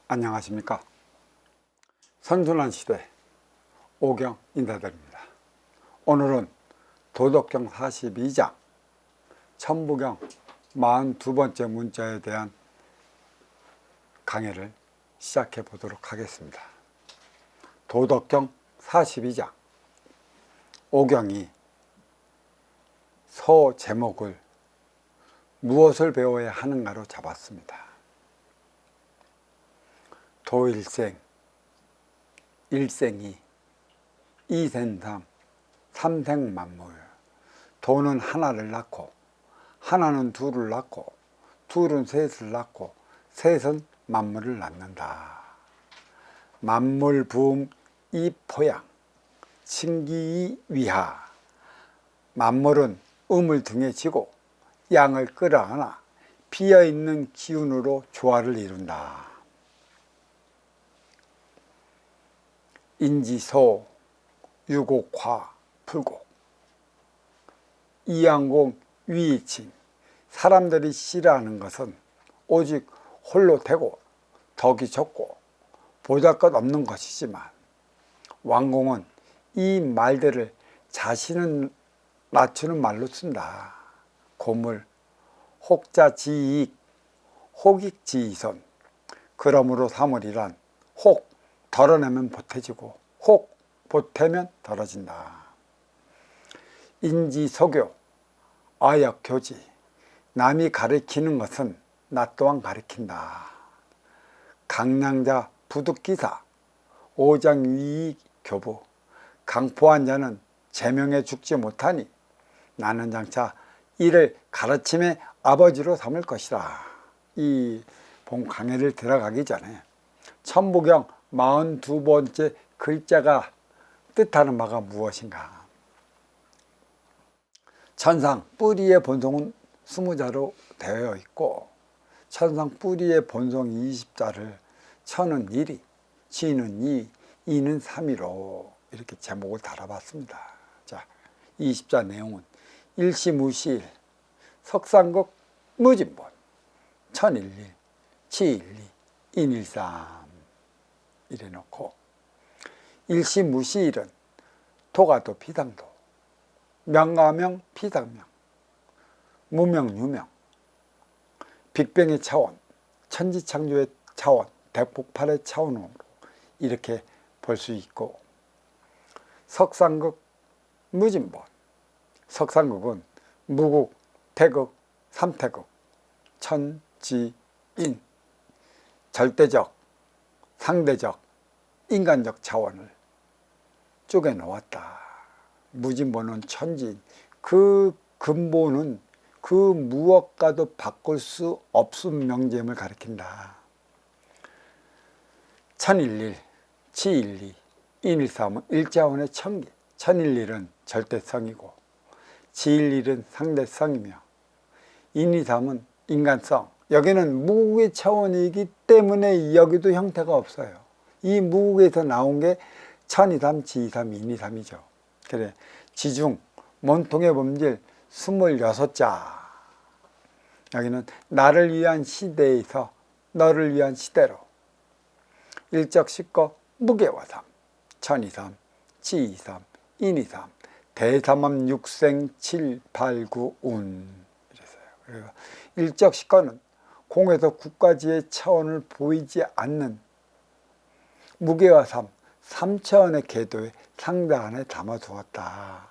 안녕하십니까. 선순환 시대 오경 인사드립니다. 오늘은 도덕경 42장 천부경 42번째 문자에 대한 강의를 시작해 보도록 하겠습니다. 도덕경 42장 오경이 서 제목을 무엇을 배워야 하는가로 잡았습니다. 도일생, 일생이, 이생삼, 삼생만물. 도는 하나를 낳고, 하나는 둘을 낳고, 둘은 셋을 낳고, 셋은 만물을 낳는다. 만물 부음 이포양, 칭기이 위하. 만물은 음을 등에 지고 양을 끌어안아 비어있는 기운으로 조화를 이룬다. 인지소, 유곡화, 풀곡, 이양공, 위이칭. 사람들이 싫어하는 것은 오직 홀로 되고 덕이 적고 보잘것없는 것이지만 왕공은 이 말들을 자신을 낮추는 말로 쓴다. 고물, 혹자지익, 혹익지이선. 그러므로 사물이란 혹 덜어내면 보태지고 혹 보태면 덜어진다. 인지소교, 아역교지. 남이 가르치는 것은 나 또한 가르친다. 강량자 부득기사, 오장위익교부. 강포한 자는 제명에 죽지 못하니 나는 장차 이를 가르침의 아버지로 삼을 것이다. 이 본 강의를 들어가기 전에 천부경 42번째 글자가 뜻하는 바가 무엇인가? 천상 뿌리의 본성은 20자로 되어 있고 천상 뿌리의 본성 20자를 천은 1이, 지는 2, 이는 3이로 이렇게 제목을 달아봤습니다. 자, 20자 내용은 일시무시일, 석상극 무진본, 천일일, 치일리, 인일삼 이래 놓고 일시무시일은 도가도 비상도, 명가명 비상명, 무명유명, 빅뱅의 차원, 천지창조의 차원, 대폭발의 차원으로 이렇게 볼 수 있고 석상극 무진본, 석상극은 무국, 태극, 삼태극, 천지인, 절대적, 상대적, 인간적 차원을 쪼개 놓았다. 무진본은 천지인, 그 근본은 그 무엇과도 바꿀 수 없음 명제임을 가리킨다. 천일일, 치일리, 인일삼은 일자원의 천기. 천일일은 절대성이고 지일일은 상대성이며 인이삼은 인간성. 여기는 무국의 차원이기 때문에 여기도 형태가 없어요. 이 무국에서 나온 게 천이삼, 지이삼, 인이삼이죠. 그래, 지중, 몸통의 범질 26자. 여기는 나를 위한 시대에서 너를 위한 시대로 일적식거 무게와삼, 천이삼, 지이삼, 인이삼, 대삼함 육생 7, 8, 9, 운. 이랬어요. 일적식거는 공에서 국까지의 차원을 보이지 않는 무게와 삼, 3차원의 궤도에 상대 안에 담아두었다.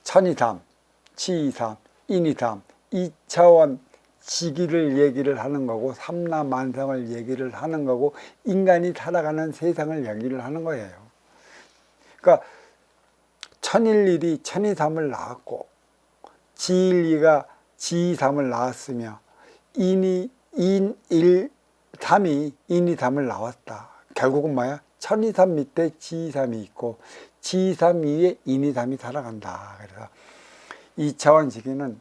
천이삼, 치이삼, 인이삼, 2차원 지기를 얘기를 하는 거고 삼라만상을 얘기를 하는 거고 인간이 살아가는 세상을 얘기를 하는 거예요. 그러니까 천일일이 천이삼을 낳았고 지일이가 지이삼을 낳았으며 인일삼이 인이삼을 낳았다. 결국은 뭐야? 천이삼 밑에 지이삼이 있고 지이삼 위에 인이삼이 살아간다. 그래서 2차원 지기는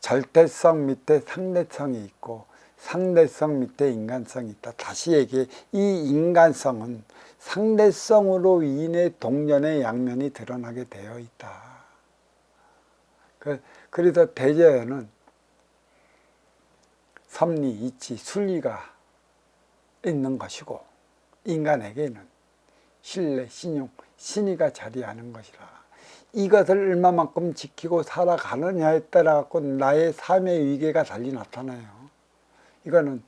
절대성 밑에 상대성이 있고 상대성 밑에 인간성이 있다. 다시 얘기해, 이 인간성은 상대성으로 인해 동년의 양면이 드러나게 되어 있다. 그래서 대제어는 섭리, 이치, 순리가 있는 것이고 인간에게는 신뢰, 신용, 신의가 자리하는 것이라. 이것을 얼마만큼 지키고 살아가느냐에 따라 갖고 나의 삶의 위계가 달리 나타나요. 이거는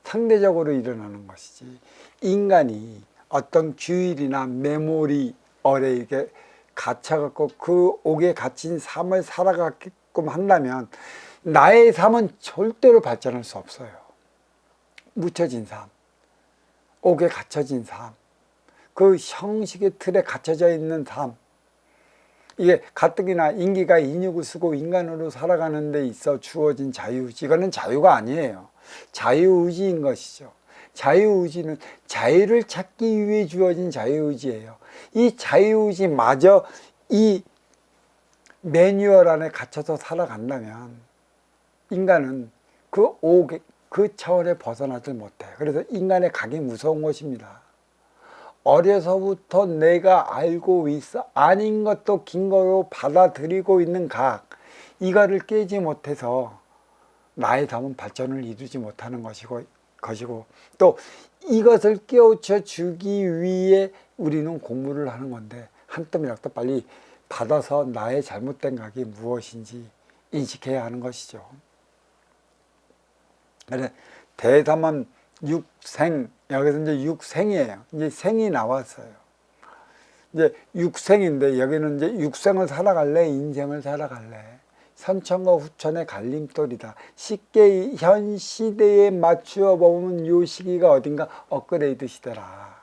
상대적으로 일어나는 것이지, 인간이 어떤 규율이나 메모리 어뢰에 갇혀갖고 그 옥에 갇힌 삶을 살아가게끔 한다면 나의 삶은 절대로 발전할 수 없어요. 묻혀진 삶, 옥에 갇혀진 삶, 그 형식의 틀에 갇혀져 있는 삶, 이게 가뜩이나 인기가 인육을 쓰고 인간으로 살아가는 데 있어 주어진 자유의지, 이거는 자유가 아니에요. 자유의지인 것이죠. 자유의지는 자유를 찾기 위해 주어진 자유의지예요. 이 자유의지마저 이 매뉴얼 안에 갇혀서 살아간다면 인간은 그 차원에 벗어나질 못해요. 그래서 인간의 각이 무서운 것입니다. 어려서부터 내가 알고 있어 아닌 것도 긴 거로 받아들이고 있는 각, 이거를 깨지 못해서 나의 삶은 발전을 이루지 못하는 것이고 또 이것을 깨우쳐 주기 위해 우리는 공부를 하는 건데, 한 뜸이라도 빨리 받아서 나의 잘못된 각이 무엇인지 인식해야 하는 것이죠. 그래, 대담한 육생, 여기서 이제 육생이에요. 이제 생이 나왔어요. 이제 육생인데 여기는 이제 육생을 살아갈래, 인생을 살아갈래. 선천과 후천의 갈림돌이다. 쉽게 현 시대에 맞추어 보면 이 시기가 어딘가 업그레이드 시대라.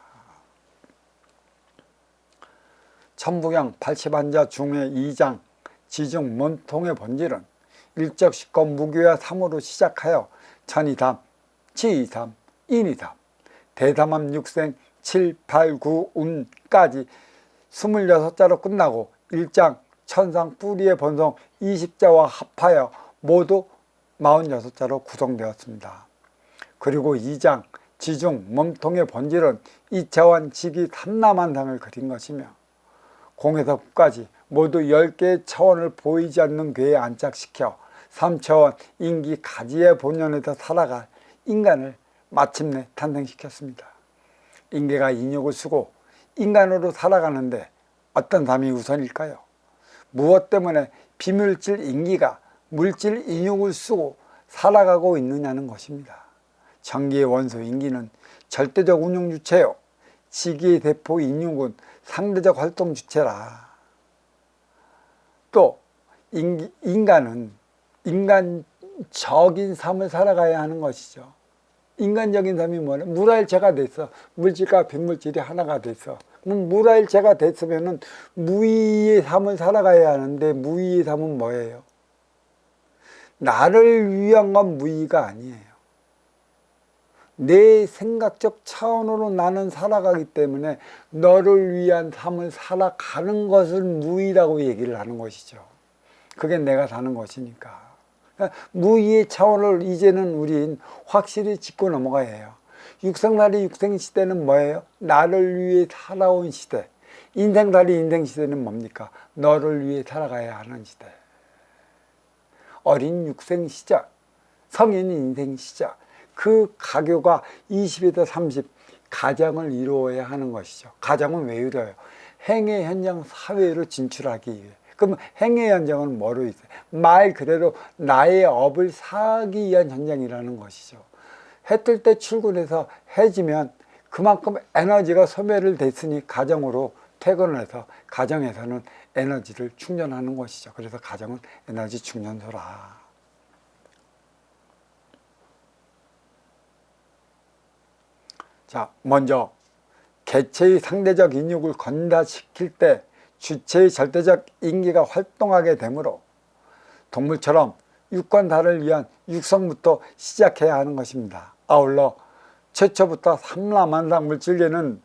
천부경 80한자 중의 2장 지중 몸통의 본질은 일적 식과 무교와 삼으로 시작하여 천이담, 치이담, 인이담, 대담함 육생 7, 8, 9, 운까지 26자로 끝나고 1장 천상 뿌리의 본성 20자와 합하여 모두 46자로 구성되었습니다. 그리고 2장 지중 몸통의 본질은 2차원 직위 삼라만상을 그린 것이며 공에서 끝까지 모두 10개의 차원을 보이지 않는 괴에 안착시켜 3차원 인기 가지의 본연에서 살아갈 인간을 마침내 탄생시켰습니다. 인계가 인육을 쓰고 인간으로 살아가는데 어떤 삶이 우선일까요? 무엇 때문에 비물질 인기가 물질 인육을 쓰고 살아가고 있느냐는 것입니다. 전기의 원소 인기는 절대적 운용 주체요, 지기의 대포 인육은 상대적 활동 주체라. 또 인간은 인간적인 삶을 살아가야 하는 것이죠. 인간적인 삶이 뭐냐? 물화일체가 됐어. 물질과 비물질이 하나가 됐어. 그럼 물화일체가 됐으면은 무의의 삶을 살아가야 하는데, 무의의 삶은 뭐예요? 나를 위한 건 무의가 아니에요. 내 생각적 차원으로 나는 살아가기 때문에 너를 위한 삶을 살아가는 것을 무의라고 얘기를 하는 것이죠. 그게 내가 사는 것이니까. 무의의 차원을 이제는 우린 확실히 짚고 넘어가야 해요. 육생살이 육생시대는 뭐예요? 나를 위해 살아온 시대. 인생살이 인생시대는 뭡니까? 너를 위해 살아가야 하는 시대. 어린 육생시절, 성인 인생시절, 그 가교가 20에서 30 가정을 이루어야 하는 것이죠. 가정은 왜 이루어요? 행의 현장 사회로 진출하기 위해. 그럼 행의 현장은 뭐로 있어요? 말 그대로 나의 업을 사기 위한 현장이라는 것이죠. 해 뜰 때 출근해서 해 지면 그만큼 에너지가 소멸을 됐으니 가정으로 퇴근을 해서 가정에서는 에너지를 충전하는 것이죠. 그래서 가정은 에너지 충전소라. 자, 먼저 개체의 상대적 인육을 건다시킬 때 주체의 절대적 인기가 활동하게 되므로 동물처럼 육관달을 위한 육성부터 시작해야 하는 것입니다. 아울러 최초부터 삼라만상 물질계는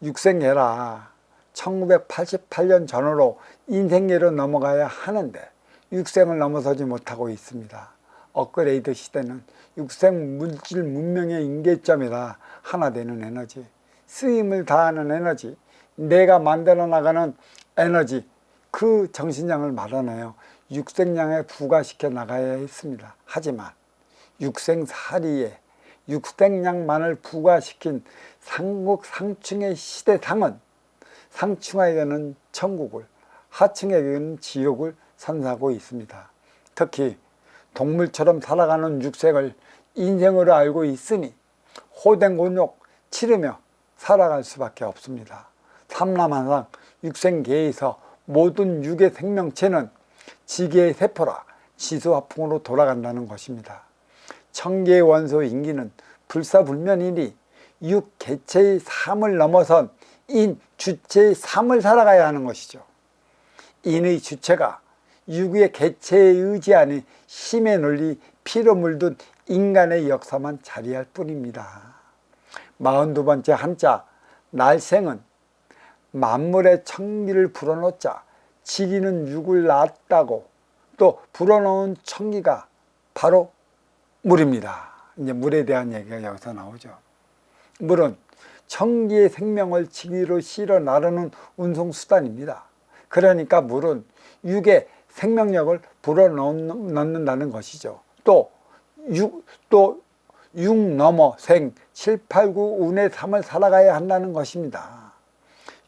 육생계라 1988년 전후로 인생계로 넘어가야 하는데 육생을 넘어서지 못하고 있습니다. 업그레이드 시대는 육생 물질 문명의 인계점이라 하나 되는 에너지, 쓰임을 다하는 에너지, 내가 만들어 나가는 에너지, 그 정신량을 말하나요? 육생량에 부과시켜 나가야 했습니다. 하지만 육생살이에 육생량만을 부과시킨 상국상충의 시대상은 상충에게는 천국을, 하층에게는 지옥을 선사하고 있습니다. 특히 동물처럼 살아가는 육생을 인생으로 알고 있으니 호den곤욕 치르며 살아갈 수밖에 없습니다. 삼라만상 육생계에서 모든 육의 생명체는 지계의 세포라 지수화풍으로 돌아간다는 것입니다. 천계의 원소 인기는 불사불면이니 육 개체의 삶을 넘어선 인 주체의 삶을 살아가야 하는 것이죠. 인의 주체가 육의 개체에 의지하는 힘의 논리, 피로 물든 인간의 역사만 자리할 뿐입니다. 42번째 한자 날생은 만물의 천기를 불어넣자 지기는 육을 낳았다고, 또 불어넣은 천기가 바로 물입니다. 이제 물에 대한 얘기가 여기서 나오죠. 물은 천기의 생명을 지기로 실어 나르는 운송수단입니다. 그러니까 물은 육의 생명력을 불어넣는다는 것이죠. 또 육 넘어 생, 7, 8, 9 운의 삶을 살아가야 한다는 것입니다.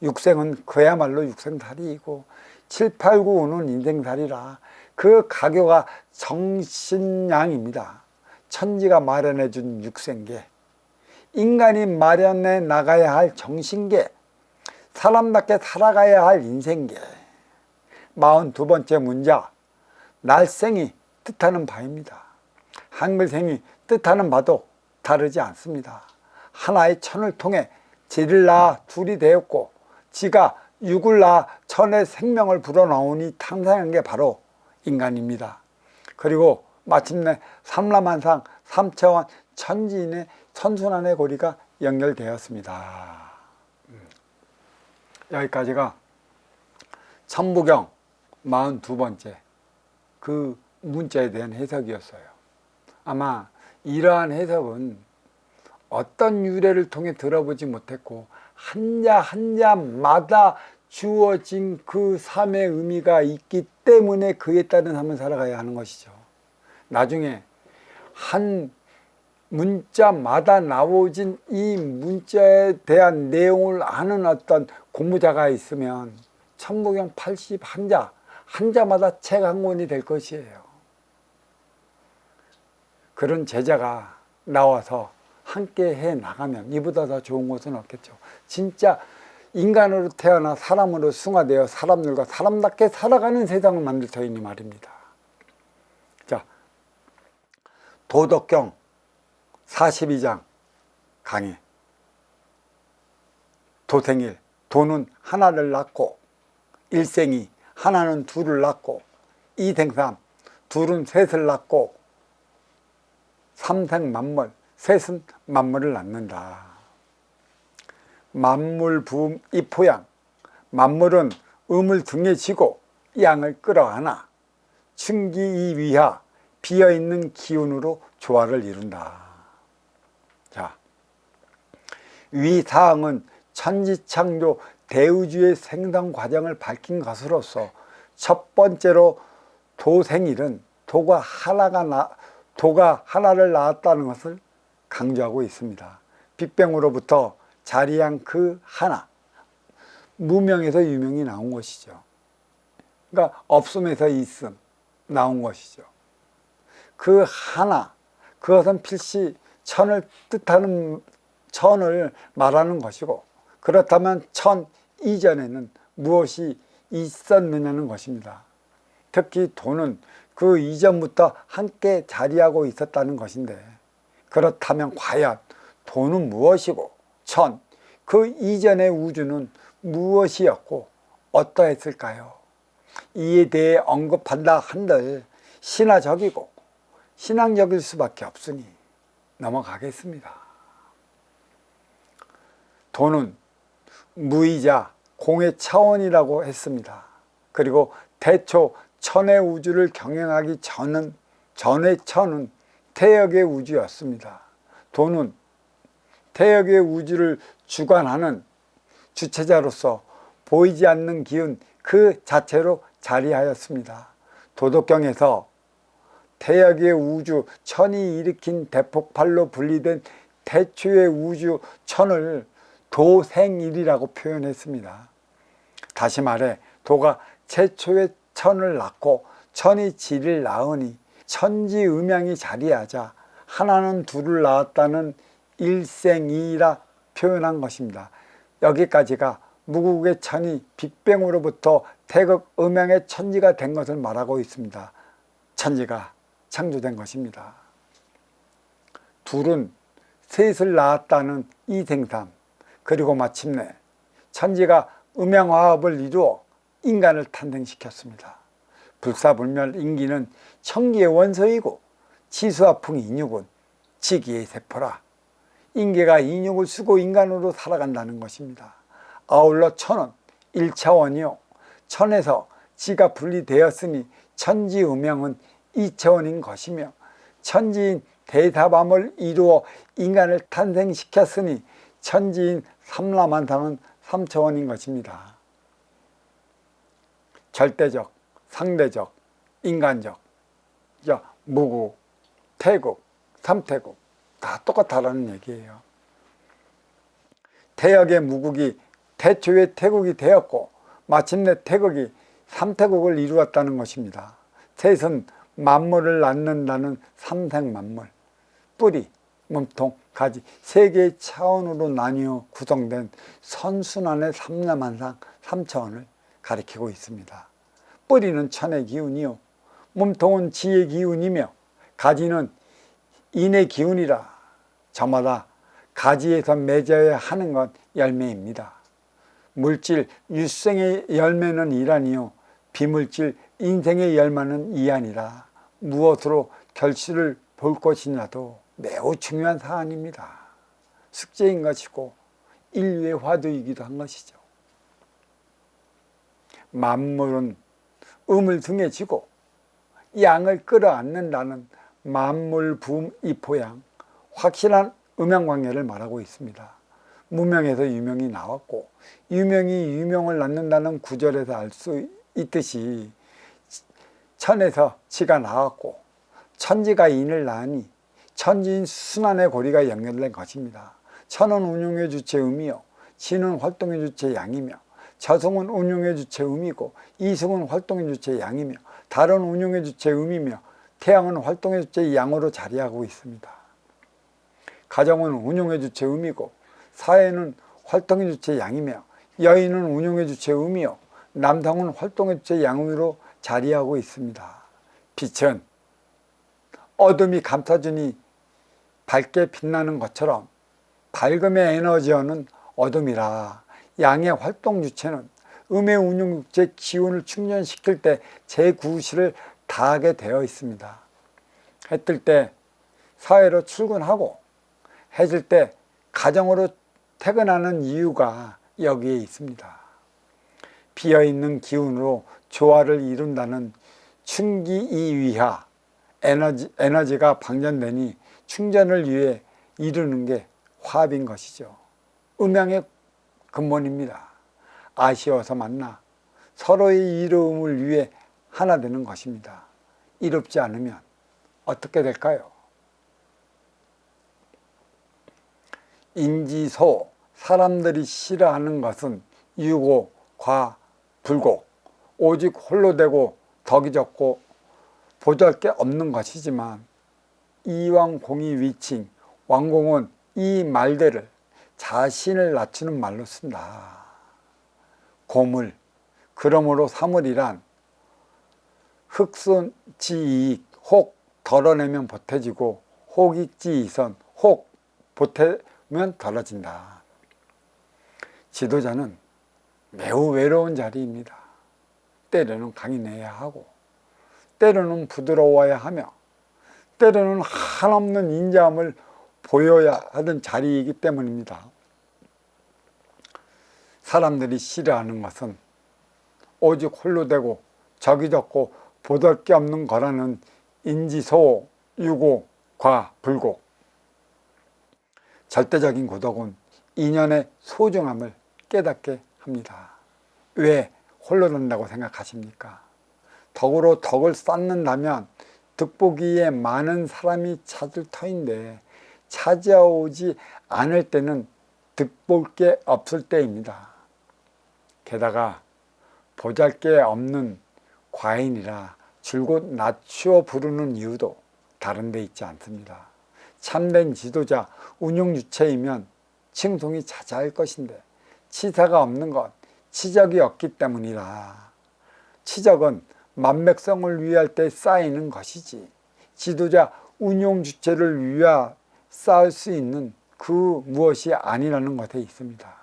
육생은 그야말로 육생살이이고 7, 8, 9 운은 인생살이라 그 가교가 정신양입니다. 천지가 마련해 준 육생계, 인간이 마련해 나가야 할 정신계, 사람답게 살아가야 할 인생계. 42번째 문자 날생이 뜻하는 바입니다. 한글생이 뜻하는 바도 다르지 않습니다. 하나의 천을 통해 지를 낳아 둘이 되었고 지가 육을 낳아 천의 생명을 불어넣으니 탄생한 게 바로 인간입니다. 그리고 마침내 삼라만상 삼차원 천지인의 천순환의 고리가 연결되었습니다. 여기까지가 천부경 42번째 그 문자에 대한 해석이었어요. 아마 이러한 해석은 어떤 유래를 통해 들어보지 못했고 한자 한자마다 주어진 그 삶의 의미가 있기 때문에 그에 따른 삶을 살아가야 하는 것이죠. 나중에 한 문자마다 나오진 이 문자에 대한 내용을 아는 어떤 공부자가 있으면 천부경 80한자 한자마다 책 한 권이 될 것이에요. 그런 제자가 나와서 함께 해 나가면 이보다 더 좋은 것은 없겠죠. 진짜 인간으로 태어나 사람으로 승화되어 사람들과 사람답게 살아가는 세상을 만들 터이니 말입니다. 자, 도덕경 42장 강의. 도생일, 도는 하나를 낳고, 일생이 하나는 둘을 낳고, 이생삼, 둘은 셋을 낳고, 삼생만물, 셋은 만물을 낳는다. 만물 부음 이포양, 만물은 음을 등에 지고 양을 끌어안아 충기이위하, 비어있는 기운으로 조화를 이룬다. 자, 위 사항은 천지창조 대우주의 생성 과정을 밝힌 것으로서 첫 번째로 도생일은 도가 하나를 낳았다는 것을 강조하고 있습니다. 빅뱅으로부터 자리한 그 하나, 무명에서 유명이 나온 것이죠. 그러니까 없음에서 있음 나온 것이죠. 그 하나, 그것은 필시 천을 뜻하는 천을 말하는 것이고, 그렇다면 천 이전에는 무엇이 있었느냐는 것입니다. 특히 도는 그 이전부터 함께 자리하고 있었다는 것인데, 그렇다면 과연 도는 무엇이고 천, 그 이전의 우주는 무엇이었고 어떠했을까요? 이에 대해 언급한다 한들 신화적이고 신앙적일 수밖에 없으니 넘어가겠습니다. 도는 무이자 공의 차원이라고 했습니다. 그리고 대초 천의 우주를 경영하기 전의 천은 태역의 우주였습니다. 도는 태역의 우주를 주관하는 주체자로서 보이지 않는 기운 그 자체로 자리하였습니다. 도덕경에서 태역의 우주 천이 일으킨 대폭발로 분리된 태초의 우주 천을 도생일이라고 표현했습니다. 다시 말해 도가 최초의 천을 낳고 천이 지를 낳으니 천지음양이 자리하자 하나는 둘을 낳았다는 일생이라 표현한 것입니다. 여기까지가 무국의 천이 빅뱅으로부터 태극 음양의 천지가 된 것을 말하고 있습니다. 천지가 창조된 것입니다. 둘은 셋을 낳았다는 이생삼, 그리고 마침내 천지가 음양화합을 이루어 인간을 탄생시켰습니다. 불사불멸 인기는 천기의 원소이고 지수화풍 인육은 지기의 세포라. 인계가 인육을 쓰고 인간으로 살아간다는 것입니다. 아울러 천은 1차원이요 천에서 지가 분리되었으니 천지음양은 2차원인 것이며 천지인 대사밤을 이루어 인간을 탄생시켰으니 천지인 삼라만상은 3차원인 것입니다. 절대적, 상대적, 인간적, 무국, 태국, 삼태국 다 똑같다라는 얘기예요. 태역의 무국이 태초의 태국이 되었고 마침내 태국이 삼태국을 이루었다는 것입니다. 셋은 만물을 낳는다는 삼생만물, 뿌리, 몸통, 가지 세 개의 차원으로 나뉘어 구성된 선순환의 삼라만상 3차원을 가리키고 있습니다. 뿌리는 천의 기운이요 몸통은 지의 기운이며 가지는 인의 기운이라 저마다 가지에서 맺어야 하는 건 열매입니다. 물질 유생의 열매는 이란이요 비물질 인생의 열매는 이안이라 무엇으로 결실을 볼 것이냐도 매우 중요한 사안입니다. 숙제인 것이고 인류의 화두이기도 한 것이죠. 만물은 음을 등에 지고 양을 끌어안는다는 만물부이포양 확실한 음양관계를 말하고 있습니다. 무명에서 유명이 나왔고 유명이 유명을 낳는다는 구절에서 알 수 있듯이 천에서 지가 나왔고 천지가 인을 낳으니 천지인 순환의 고리가 연결된 것입니다. 천은 운용의 주체 음이요 지는 활동의 주체 양이며 저승은 운용의 주체 음이고 이승은 활동의 주체 양이며 달은 운용의 주체 음이며 태양은 활동의 주체 양으로 자리하고 있습니다. 가정은 운용의 주체 음이고 사회는 활동의 주체 양이며 여인은 운용의 주체 음이요 남성은 활동의 주체 양으로 자리하고 있습니다. 빛은 어둠이 감싸주니 밝게 빛나는 것처럼 밝음의 에너지어는 어둠이라 양의 활동 주체는 음의 운용 주체 기운을 충전시킬 때 제9시를 다하게 되어 있습니다. 해 뜰 때 사회로 출근하고 해질 때 가정으로 퇴근하는 이유가 여기에 있습니다. 비어있는 기운으로 조화를 이룬다는 충기이위하 에너지가 방전되니 충전을 위해 이루는 게 화합인 것이죠. 음양의 근본입니다. 아쉬워서 만나 서로의 이로움을 위해 하나 되는 것입니다. 이롭지 않으면 어떻게 될까요? 인지소, 사람들이 싫어하는 것은 유고, 과, 불고, 오직 홀로 되고 덕이 적고 보잘게 없는 것이지만 이왕공이 위칭, 왕공은 이 말들을 자신을 낮추는 말로 쓴다. 고물, 그러므로 사물이란 흑손지이익, 혹 덜어내면 보태지고 혹익지이선, 혹 보태면 덜어진다. 지도자는 매우 외로운 자리입니다. 때로는 강인해야 하고 때로는 부드러워야 하며 때로는 한없는 인자함을 보여야 하는 자리이기 때문입니다. 사람들이 싫어하는 것은 오직 홀로 되고 적이 적고 보잘게 없는 거라는 인지소, 유고, 과, 불고. 절대적인 고독은 인연의 소중함을 깨닫게 합니다. 왜 홀로 된다고 생각하십니까? 덕으로 덕을 쌓는다면 득보기에 많은 사람이 찾을 터인데 찾아오지 않을 때는 득볼 게 없을 때입니다. 게다가 보잘게 없는 과인이라 줄곧 낮추어 부르는 이유도 다른 데 있지 않습니다. 참된 지도자, 운용주체이면 칭송이 자자할 것인데 치사가 없는 것, 치적이 없기 때문이라. 치적은 만백성을 위할 때 쌓이는 것이지 지도자, 운용주체를 위하 쌓을 수 있는 그 무엇이 아니라는 것에 있습니다.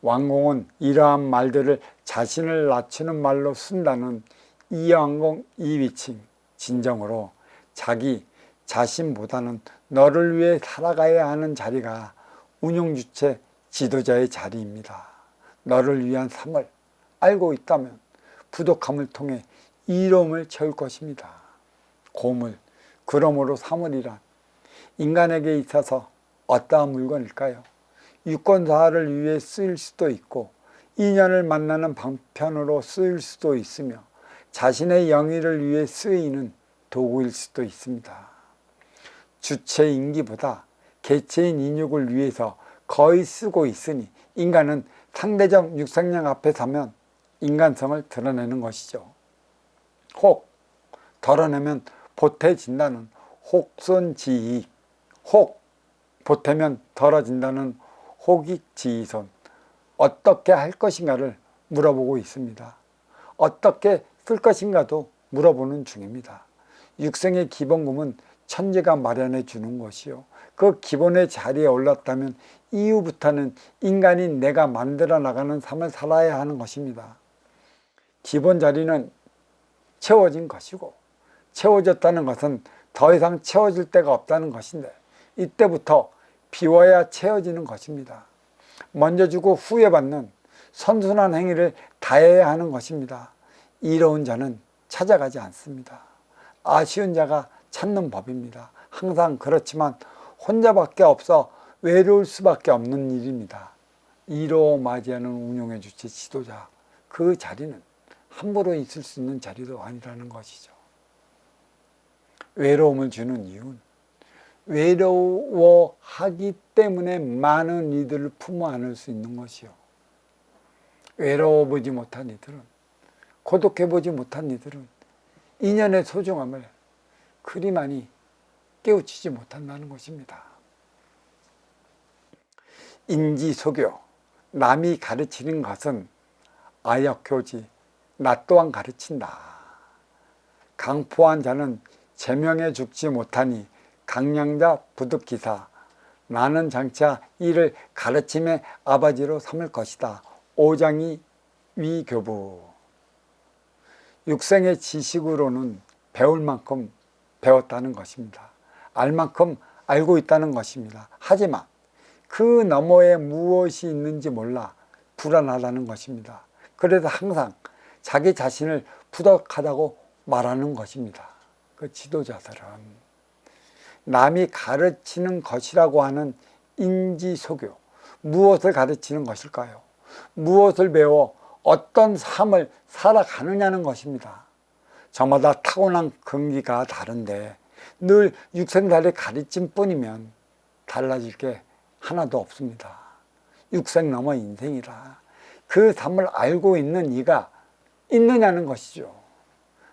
왕공은 이러한 말들을 자신을 낮추는 말로 쓴다는 이왕공 이위칭, 진정으로 자기 자신보다는 너를 위해 살아가야 하는 자리가 운용주체 지도자의 자리입니다. 너를 위한 삶을 알고 있다면 부족함을 통해 이로움을 채울 것입니다. 고물, 그러므로 사물이란 인간에게 있어서 어떠한 물건일까요? 유권사를 위해 쓰일 수도 있고 인연을 만나는 방편으로 쓰일 수도 있으며 자신의 영위를 위해 쓰이는 도구일 수도 있습니다. 주체 인기보다 개체인 인육을 위해서 거의 쓰고 있으니 인간은 상대적 육상령 앞에 서면 인간성을 드러내는 것이죠. 혹, 덜어내면 보태진다는 혹손지익, 혹, 보태면 덜어진다는 혹익지이손, 어떻게 할 것인가를 물어보고 있습니다. 어떻게 쓸 것인가도 물어보는 중입니다. 육생의 기본금은 천재가 마련해 주는 것이요. 그 기본의 자리에 올랐다면 이후부터는 인간이 내가 만들어 나가는 삶을 살아야 하는 것입니다. 기본 자리는 채워진 것이고 채워졌다는 것은 더 이상 채워질 데가 없다는 것인데 이때부터 비워야 채워지는 것입니다. 먼저 주고 후에 받는 선순환 행위를 다해야 하는 것입니다. 이로운 자는 찾아가지 않습니다. 아쉬운 자가 찾는 법입니다. 항상 그렇지만 혼자밖에 없어 외로울 수밖에 없는 일입니다. 이로 맞이하는 운용의 주체 지도자, 그 자리는 함부로 있을 수 있는 자리도 아니라는 것이죠. 외로움을 주는 이유는 외로워하기 때문에 많은 이들을 품어 안을 수 있는 것이요. 외로워보지 못한 이들은, 고독해보지 못한 이들은 인연의 소중함을 그리 많이 깨우치지 못한다는 것입니다. 인지소교, 남이 가르치는 것은 아역교지, 나 또한 가르친다. 강포한 자는 제명해 죽지 못하니 강량자 부득기사, 나는 장차 이를 가르침의 아버지로 삼을 것이다. 오장이 위교부. 육생의 지식으로는 배울 만큼 배웠다는 것입니다. 알 만큼 알고 있다는 것입니다. 하지만 그 너머에 무엇이 있는지 몰라 불안하다는 것입니다. 그래서 항상 자기 자신을 부족하다고 말하는 것입니다. 그 지도자들은 남이 가르치는 것이라고 하는 인지소교, 무엇을 가르치는 것일까요? 무엇을 배워 어떤 삶을 살아가느냐는 것입니다. 저마다 타고난 근기가 다른데 늘 육생살이 가르침 뿐이면 달라질 게 하나도 없습니다. 육생 넘어 인생이라 그 삶을 알고 있는 이가 있느냐는 것이죠.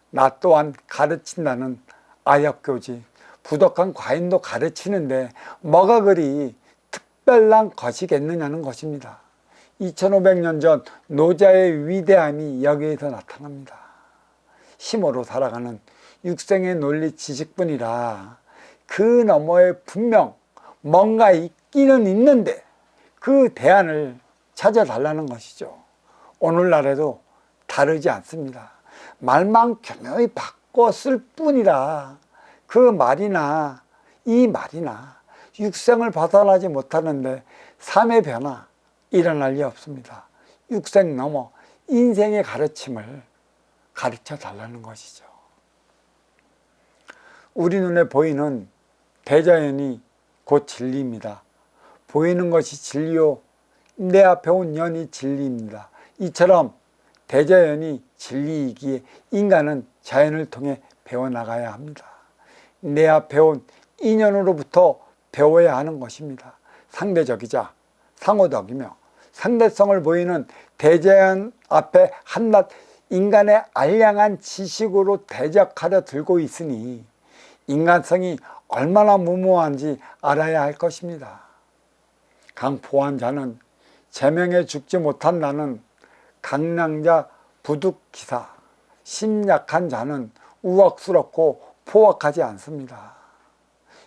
나 또한 가르친다는 아역교지, 부덕한 과인도 가르치는데 뭐가 그리 특별한 것이겠느냐는 것입니다. 2500년 전 노자의 위대함이 여기에서 나타납니다. 힘으로 살아가는 육생의 논리 지식뿐이라 그 너머에 분명 뭔가 있기는 있는데 그 대안을 찾아달라는 것이죠. 오늘날에도 다르지 않습니다. 말만 교묘히 바꿔 쓸 뿐이라 그 말이나 이 말이나 육생을 벗어나지 못하는데 삶의 변화 일어날 리 없습니다. 육생 넘어 인생의 가르침을 가르쳐 달라는 것이죠. 우리 눈에 보이는 대자연이 곧 진리입니다. 보이는 것이 진리요, 내 앞에 온 연이 진리입니다. 이처럼 대자연이 진리이기에 인간은 자연을 통해 배워나가야 합니다. 내 앞에 온 인연으로부터 배워야 하는 것입니다. 상대적이자 상호덕이며 상대성을 보이는 대자연 앞에 한낱 인간의 알량한 지식으로 대적하려 들고 있으니 인간성이 얼마나 무모한지 알아야 할 것입니다. 강포한 자는 제명에 죽지 못한 나는 강량자 부득기사, 심약한 자는 우악스럽고 포악하지 않습니다.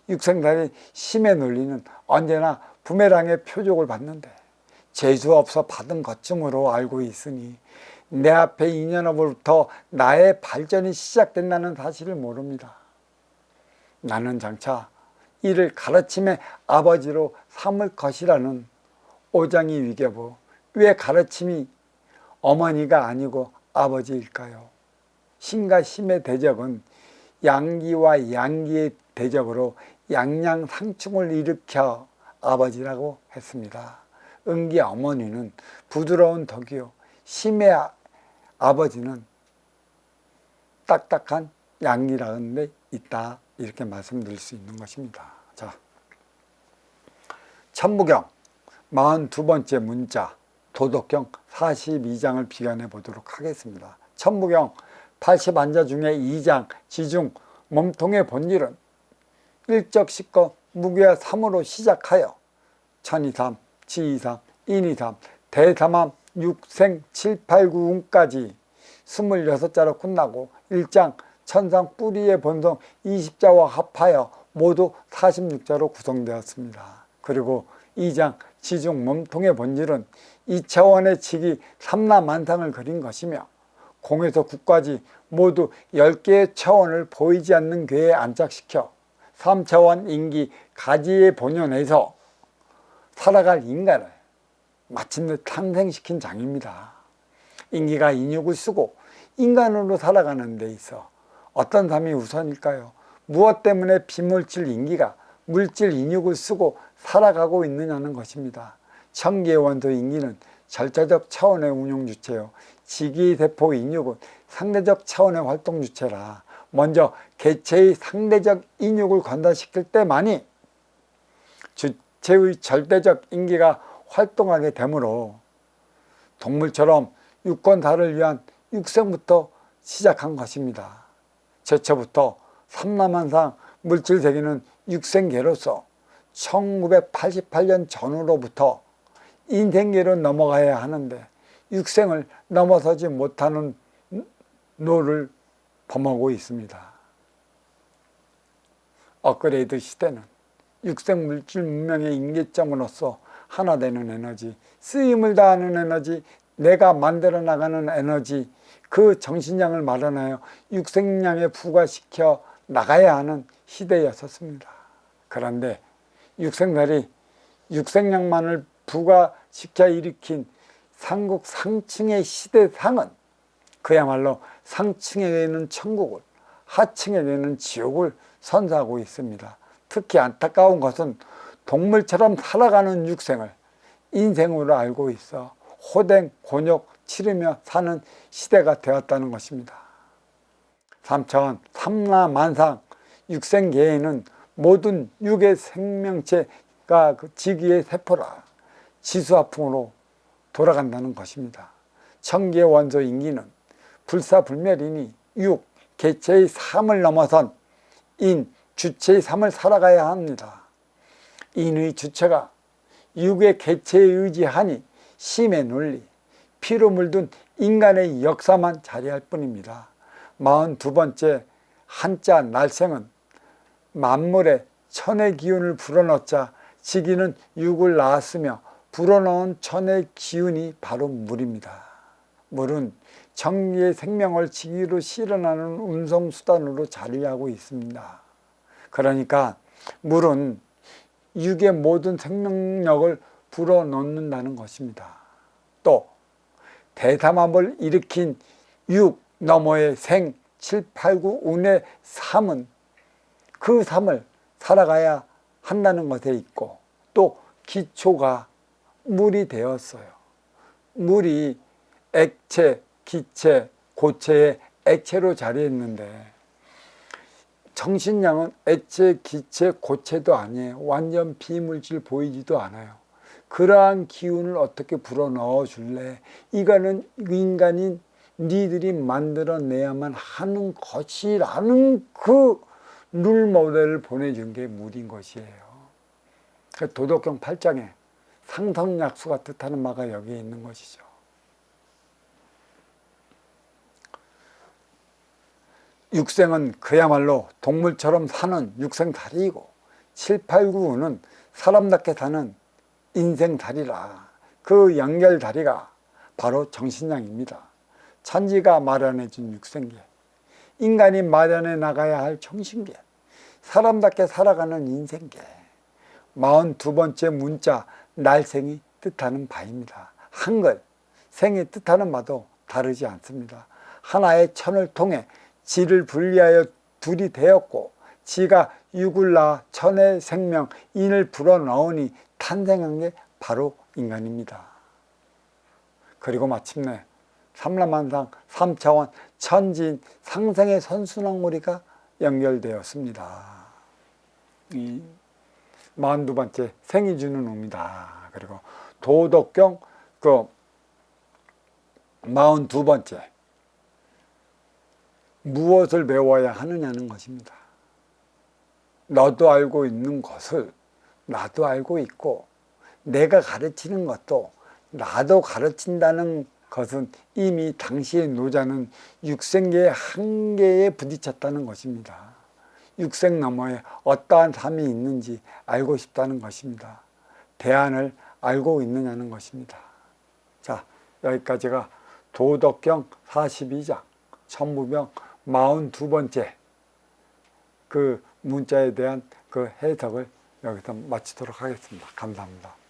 육생달이 심의 논리는 언제나 부메랑의 표적을 받는데 재수 없어 받은 것쯤으로 알고 있으니 내 앞에 인연으로부터 나의 발전이 시작된다는 사실을 모릅니다. 나는 장차 이를 가르침의 아버지로 삼을 것이라는 오장이 위계부, 왜 가르침이 어머니가 아니고 아버지일까요? 신과 심의 대적은 양기와 양기의 대적으로 양양상충을 일으켜 아버지라고 했습니다. 은기 어머니는 부드러운 덕이요, 심의 아버지는 딱딱한 양기라는 데 있다, 이렇게 말씀드릴 수 있는 것입니다. 자, 천부경 42번째 문자 도덕경 42장을 비교해 보도록 하겠습니다. 천부경 80안자 중에 2장 지중 몸통의 본질은 일적식거 무괴와 삼으로 시작하여 천이삼, 지이삼, 인이삼, 대삼암, 육생, 7, 8, 9운까지 26자로 끝나고 1장 천상 뿌리의 본성 20자와 합하여 모두 46자로 구성되었습니다. 그리고 2장 지중 몸통의 본질은 2차원의 직이 삼라만상을 그린 것이며 공에서 9까지 모두 10개의 차원을 보이지 않는 괴에 안착시켜 3차원 인기 가지의 본연에서 살아갈 인간을 마침내 탄생시킨 장입니다. 인기가 인육을 쓰고 인간으로 살아가는 데 있어 어떤 삶이 우선일까요? 무엇 때문에 비물질 인기가 물질 인육을 쓰고 살아가고 있느냐는 것입니다. 천기의 원소 인기는 절차적 차원의 운용 주체요, 지기세포 인육은 상대적 차원의 활동 주체라 먼저 개체의 상대적 인육을 관달시킬 때만이 주체의 절대적 인기가 활동하게 되므로 동물처럼 육건사를 위한 육생부터 시작한 것입니다. 제초부터 삼라만상 물질세계는 육생계로서 1988년 전후로부터 인생계로 넘어가야 하는데 육생을 넘어서지 못하는 노를 범하고 있습니다. 업그레이드 시대는 육생 물질 문명의 임계점으로서 하나 되는 에너지, 쓰임을 다하는 에너지, 내가 만들어 나가는 에너지, 그 정신량을 마련하여 육생량에 부과시켜 나가야 하는 시대였었습니다. 그런데 육생달이 육생량만을 부과시켜 일으킨 상국 상층의 시대상은 그야말로 상층에는 천국을, 하층에는 지옥을 선사하고 있습니다. 특히 안타까운 것은 동물처럼 살아가는 육생을 인생으로 알고 있어 호된 곤욕 치르며 사는 시대가 되었다는 것입니다. 3차원 삼라만상 육생계에는 모든 육의 생명체가 그 지기의 세포라 지수화풍으로 돌아간다는 것입니다. 천기의 원소 인기는 불사불멸이니 육, 개체의 삶을 넘어선 인, 주체의 삶을 살아가야 합니다. 인의 주체가 육의 개체에 의지하니 심의 논리, 피로 물든 인간의 역사만 자리할 뿐입니다. 42번째 한자 날생은 만물에 천의 기운을 불어넣자 지기는 육을 낳았으며 불어넣은 천의 기운이 바로 물입니다. 물은 정리의 생명을 지기로 실현하는 운송수단으로 자리하고 있습니다. 그러니까 물은 육의 모든 생명력을 불어넣는다는 것입니다. 또 대담함을 일으킨 육 너머의 생, 7, 8, 9, 운의 삶은 그 삶을 살아가야 한다는 것에 있고 또 기초가 물이 되었어요. 물이 액체, 기체, 고체의 액체로 자리했는데 정신량은 액체, 기체, 고체도 아니에요. 완전 비물질 보이지도 않아요. 그러한 기운을 어떻게 불어넣어 줄래? 이거는 인간인 니들이 만들어내야만 하는 것이라는 그 룰 모델을 보내준 게 물인 것이에요. 도덕경 8장에 상성약수가 뜻하는 마가 여기에 있는 것이죠. 육생은 그야말로 동물처럼 사는 육생다리이고 7, 8, 9는 사람답게 사는 인생다리라. 그 연결다리가 바로 정신량입니다. 천지가 마련해준 육생계, 인간이 마련해 나가야 할 정신계, 사람답게 살아가는 인생계, 42번째 문자 날생이 뜻하는 바입니다. 한글, 생이 뜻하는 바도 다르지 않습니다. 하나의 천을 통해 지를 분리하여 둘이 되었고 지가 육을 낳아 천의 생명 인을 불어넣으니 탄생한 게 바로 인간입니다. 그리고 마침내 삼라만상 3차원 천지인 상생의 선순환고리가 연결되었습니다. 이 42번째 생이 주는 의미다. 그리고 도덕경 그 42번째 무엇을 배워야 하느냐는 것입니다. 너도 알고 있는 것을 나도 알고 있고 내가 가르치는 것도 나도 가르친다는 것은 이미 당시의 노자는 육생계의 한계에 부딪혔다는 것입니다. 육생 너머에 어떠한 삶이 있는지 알고 싶다는 것입니다. 대안을 알고 있느냐는 것입니다. 자, 여기까지가 도덕경 42장 천부경 42번째 그 문자에 대한 그 해석을 여기서 마치도록 하겠습니다. 감사합니다.